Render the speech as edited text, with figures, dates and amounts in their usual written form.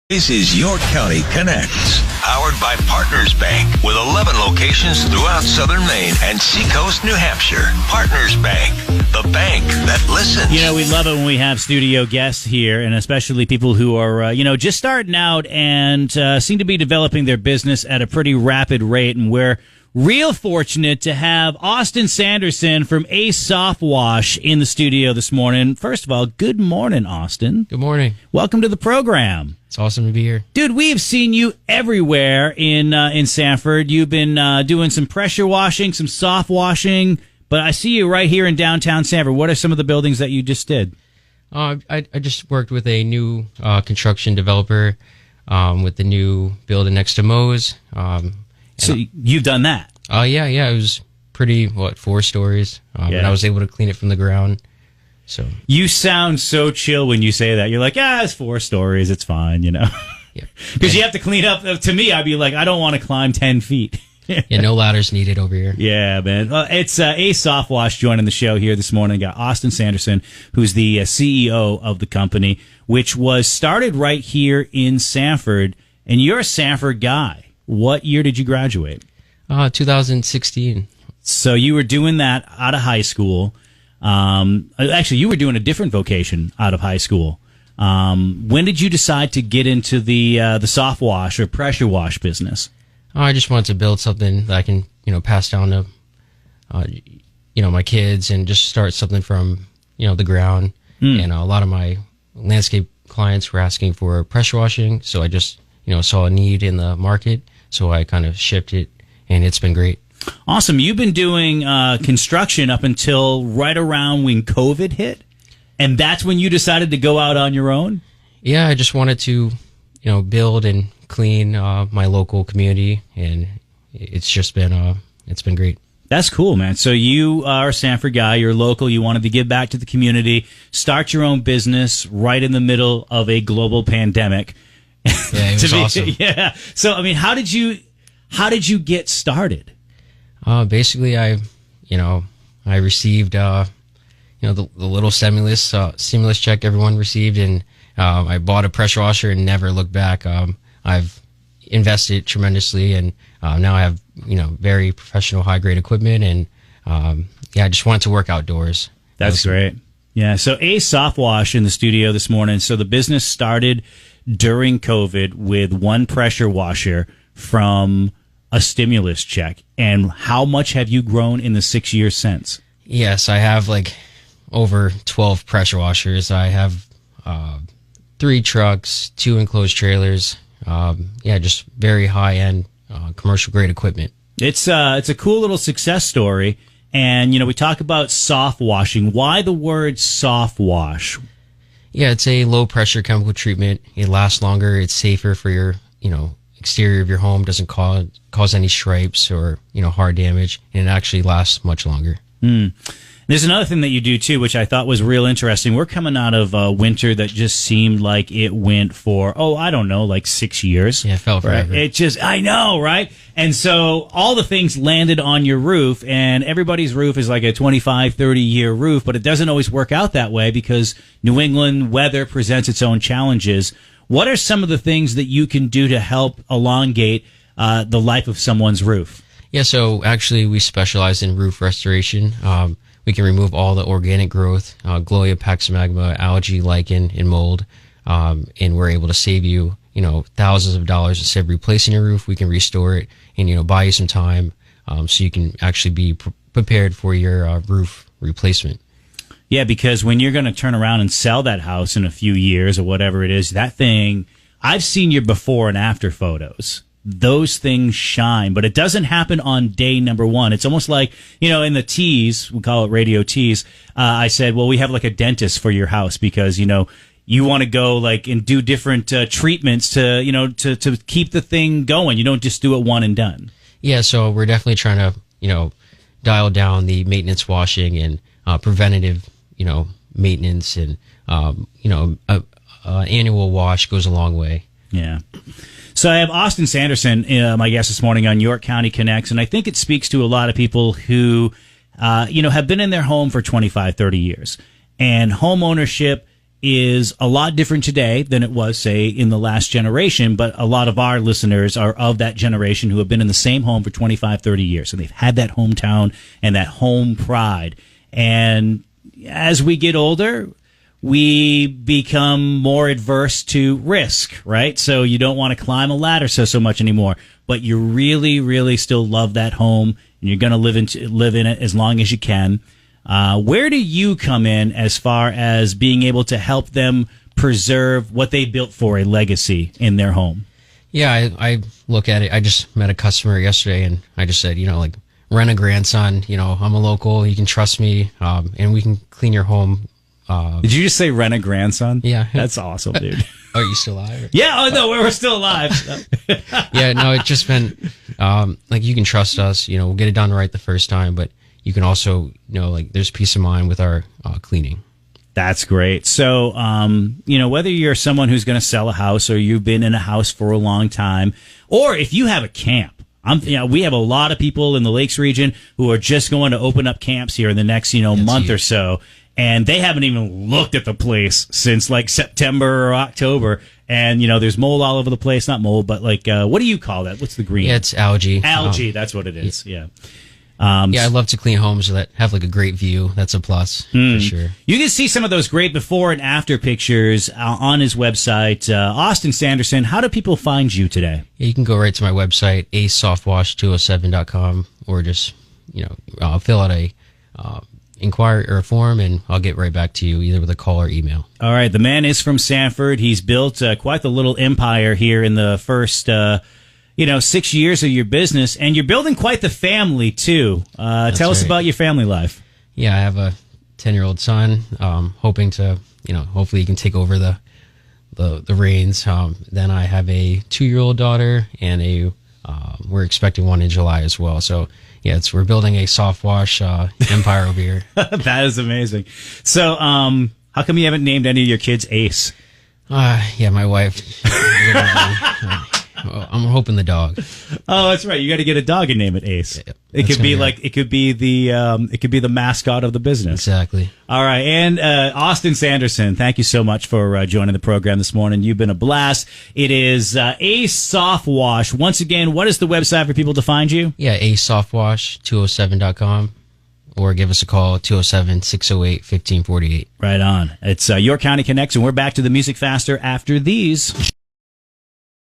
This is York County Connects, powered by Partners Bank, with 11 locations throughout southern Maine and Seacoast, New Hampshire. Partners Bank, the bank that listens. You know, we love it when we have studio guests here, and especially people who are, just starting out and seem to be developing their business at a pretty rapid rate. And we're real fortunate to have Austin Sanderson from Softwash in the studio this morning. First of all, good morning, Austin. Good morning. Welcome to the program. It's awesome to be here. Dude, we've seen you everywhere in Sanford. You've been doing some pressure washing, some soft washing, but I see you right here in downtown Sanford. What are some of the buildings that you just did? I just worked with a new construction developer with the new building next to Moe's. So you've done that? Yeah. It was pretty, 4 stories? And I was able to clean it from the ground. So you sound so chill when you say that. You're like, it's 4 stories. It's fine, Yeah. Because you have to clean up. To me, I'd be like, I don't want to climb 10 feet. Yeah, no ladders needed over here. Yeah, man. Well, it's Softwash joining the show here this morning. Got Austin Sanderson, who's the CEO of the company, which was started right here in Sanford. And you're a Sanford guy. What year did you graduate? 2016. So you were doing that out of high school. Actually, you were doing a different vocation out of high school. When did you decide to get into the soft wash or pressure wash business? I just wanted to build something that I can, pass down to, my kids and just start something from, the ground. And a lot of my landscape clients were asking for pressure washing. So I just, saw a need in the market. So I kind of shifted it, and it's been great. Awesome. You've been doing construction up until right around when COVID hit, and that's when you decided to go out on your own? Yeah, I just wanted to, build and clean my local community, and it's just been it's been great. That's cool, man. So you are a Sanford guy. You're local. You wanted to give back to the community, start your own business right in the middle of a global pandemic. Yeah, it was awesome. Yeah. So, I mean, how did you get started? Basically, I received, the little stimulus check everyone received, and I bought a pressure washer and never looked back. I've invested tremendously, and now I have, very professional, high-grade equipment, and I just wanted to work outdoors. That's great. Yeah, so Softwash in the studio this morning. So the business started during COVID with one pressure washer from a stimulus check. And how much have you grown in the 6 years since? Yes, I have over 12 pressure washers. I have 3 trucks, 2 enclosed trailers. Just very high-end commercial grade equipment. It's a cool little success story. And, we talk about soft washing. Why the word soft wash? Yeah, it's a low-pressure chemical treatment. It lasts longer. It's safer for your, exterior of your home. Doesn't cause any stripes or, hard damage. And it actually lasts much longer. There's another thing that you do, too, which I thought was real interesting. We're coming out of a winter that just seemed like it went for, 6 years. Yeah, it felt forever. Right? I know, right? And so all the things landed on your roof, and everybody's roof is like a 25, 30-year roof, but it doesn't always work out that way because New England weather presents its own challenges. What are some of the things that you can do to help elongate the life of someone's roof? Yeah, so actually we specialize in roof restoration. We can remove all the organic growth, Gloria paximagma, algae, lichen, and mold, and we're able to save you, thousands of dollars instead of replacing your roof. We can restore it and, buy you some time so you can actually be prepared for your roof replacement. Yeah, because when you're going to turn around and sell that house in a few years or whatever it is, that thing, I've seen your before and after photos. Those things shine, but it doesn't happen on day number one. It's almost like, in the tease, we call it radio tease. I said, well, we have like a dentist for your house because, you want to go and do different treatments to keep the thing going. You don't just do it one and done. Yeah. So we're definitely trying to, dial down the maintenance washing and preventative, maintenance and, annual wash goes a long way. Yeah. So I have Austin Sanderson, my guest this morning on York County Connects, and I think it speaks to a lot of people who, have been in their home for 25, 30 years. And home ownership is a lot different today than it was, say, in the last generation. But a lot of our listeners are of that generation who have been in the same home for 25, 30 years. And they've had that hometown and that home pride. And as we get older, we become more adverse to risk, right? So you don't want to climb a ladder so much anymore. But you really, really still love that home, and you're going to live in it as long as you can. Where do you come in as far as being able to help them preserve what they built for, a legacy in their home? Yeah, I look at it. I just met a customer yesterday, and I just said, like, rent a grandson. I'm a local. You can trust me, and we can clean your home. Did you just say rent a grandson? Yeah. That's awesome, dude. Are you still alive? Yeah, oh no, we're still alive. Yeah, no, it's just been, like, you can trust us, we'll get it done right the first time, but you can also, like, there's peace of mind with our cleaning. That's great. So, whether you're someone who's going to sell a house or you've been in a house for a long time, or if you have a camp, we have a lot of people in the Lakes region who are just going to open up camps here in the next, month or so. And they haven't even looked at the place since like September or October. And, there's mold all over the place. Not mold, but like, what do you call that? What's the green? Yeah, it's algae. Algae, that's what it is. Yeah. Yeah, I love to clean homes that have like a great view. That's a plus for sure. You can see some of those great before and after pictures on his website. Austin Sanderson, how do people find you today? Yeah, you can go right to my website, acesoftwash207.com, or just, fill out a inquiry or a form, and I'll get right back to you either with a call or email. All right. The man is from Sanford. He's built quite the little empire here in the first 6 years of your business, and you're building quite the family too. Tell us about your family life. Yeah, I have a 10-year-old son. Hoping to, hopefully he can take over the reins. Then I have a 2-year-old daughter, and we're expecting one in July as well. So yeah, we're building a Softwash empire over here. That is amazing. So, how come you haven't named any of your kids Ace? Yeah, my wife. I'm hoping the dog. Oh, that's right. You got to get a dog and name it Ace. It could be the mascot of the business. Exactly. All right, and Austin Sanderson, thank you so much for joining the program this morning. You've been a blast. It is Ace Softwash. Once again, what is the website for people to find you? Yeah, acesoftwash207.com. Or give us a call, 207-608-1548. Right on. It's York County Connects, and we're back to the music faster after these.